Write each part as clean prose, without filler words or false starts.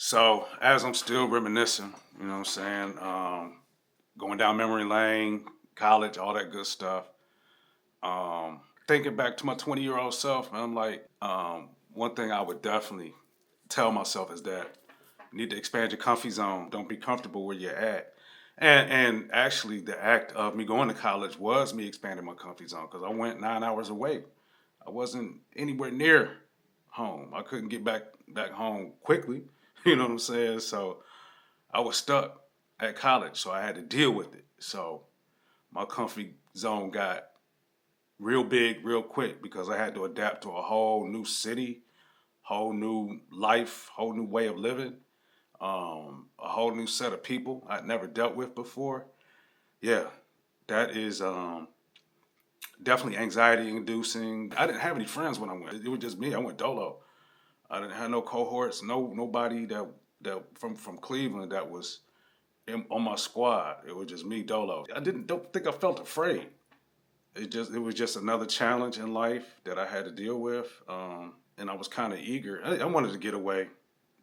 So as I'm still reminiscing, you know what I'm saying, going down memory lane, college, all that good stuff. Thinking back to my 20-year-old self, man, I'm like, one thing I would definitely tell myself is that you need to expand your comfy zone. Don't be comfortable where you're at. And actually, the act of me going to college was me expanding my comfy zone because I went 9 hours away. I wasn't anywhere near home. I couldn't get back home quickly. You know what I'm saying? So I was stuck at college, so I had to deal with it. So my comfy zone got real big real quick because I had to adapt to a whole new city, whole new life, whole new way of living, a whole new set of people I'd never dealt with before. Yeah, that is definitely anxiety inducing. I didn't have any friends when I went. It was just me. I went dolo. I didn't have no cohorts, nobody that from Cleveland that was on my squad. It was just me dolo. I don't think I felt afraid. It was just another challenge in life that I had to deal with, and I was kind of eager. I wanted to get away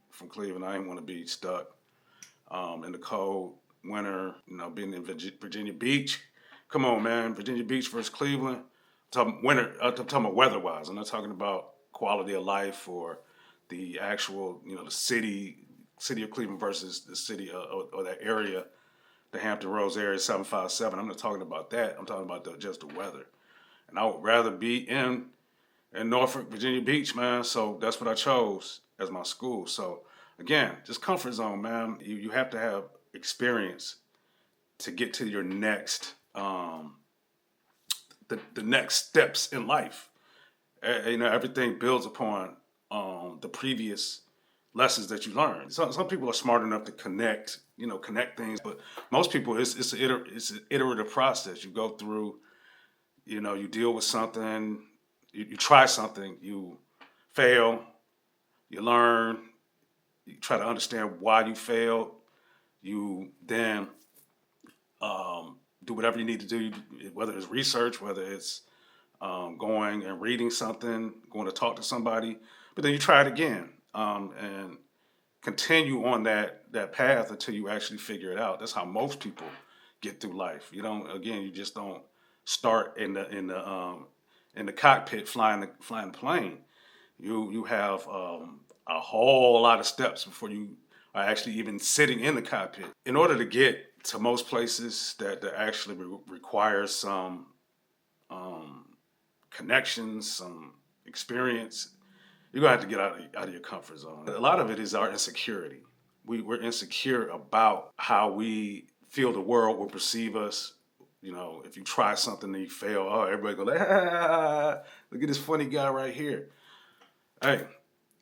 from Cleveland. I didn't want to be stuck in the cold winter. You know, being in Virginia Beach. Come on, man, Virginia Beach versus Cleveland. I'm talking winter. I'm talking about weather-wise. I'm not talking about quality of life or the actual, the city of Cleveland versus the city or that area, the Hampton Roads area, 757. I'm not talking about that. I'm talking about just the weather. And I would rather be in Norfolk, Virginia Beach, man. So that's what I chose as my school. So again, just comfort zone, man. You have to have experience to get to your next the next steps in life. Everything builds upon the previous lessons that you learn. Some people are smart enough to connect things, but most people it's an iterative process. You go through, you deal with something, you try something, you fail, you learn, you try to understand why you failed, you then do whatever you need to do, whether it's research, whether it's going and reading something, going to talk to somebody, but then you try it again and continue on that path until you actually figure it out. That's how most people get through life. You just don't start in the cockpit flying the plane. You have a whole lot of steps before you are actually even sitting in the cockpit. In order to get to most places that actually require some um, connections, some experience, you're gonna have to get out of your comfort zone. A lot of it is our insecurity. We're insecure about how we feel the world will perceive us. If you try something and you fail, oh, everybody go like, look at this funny guy right here. Hey,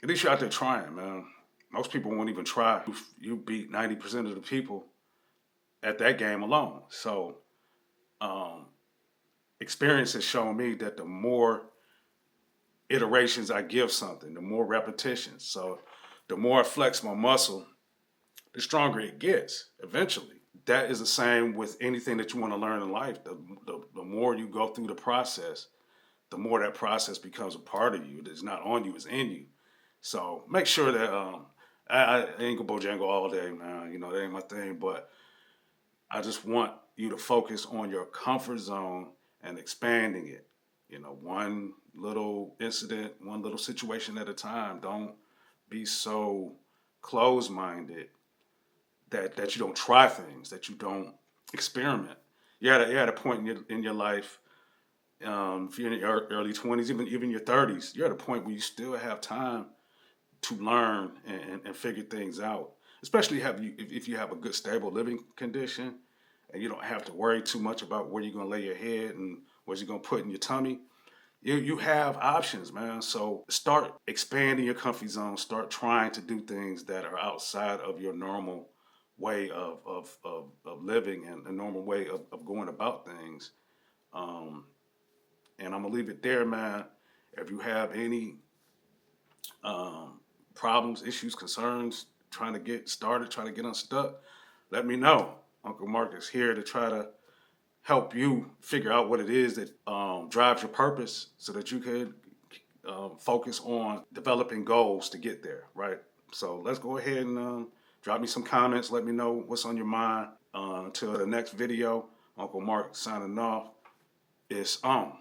at least you're out there trying, man. Most people won't even try. You beat 90% of the people at that game alone. So, um, experience has shown me that the more iterations I give something, the more repetitions. So, the more I flex my muscle, the stronger it gets eventually. That is the same with anything that you want to learn in life. The more you go through the process, the more that process becomes a part of you. It's not on you, it's in you. So make sure that I ain't go Bojangle all day, man. That ain't my thing. But I just want you to focus on your comfort zone and expanding it. One little incident, one little situation at a time. Don't be so closed minded that you don't try things, that you don't experiment. You're at a point in your life, if you're in your early 20s, even your 30s, you're at a point where you still have time to learn and figure things out. Especially if you have a good stable living condition and you don't have to worry too much about where you're gonna lay your head and what you're gonna put in your tummy. You have options, man. So start expanding your comfort zone. Start trying to do things that are outside of your normal way of living and the normal way of going about things. Um, and I'm gonna leave it there, man. If you have any um, problems, issues, concerns, trying to get started, trying to get unstuck, let me know. Uncle Mark is here to try to help you figure out what it is that drives your purpose so that you could focus on developing goals to get there, right? So let's go ahead and drop me some comments. Let me know what's on your mind. Until the next video, Uncle Mark signing off. It's on.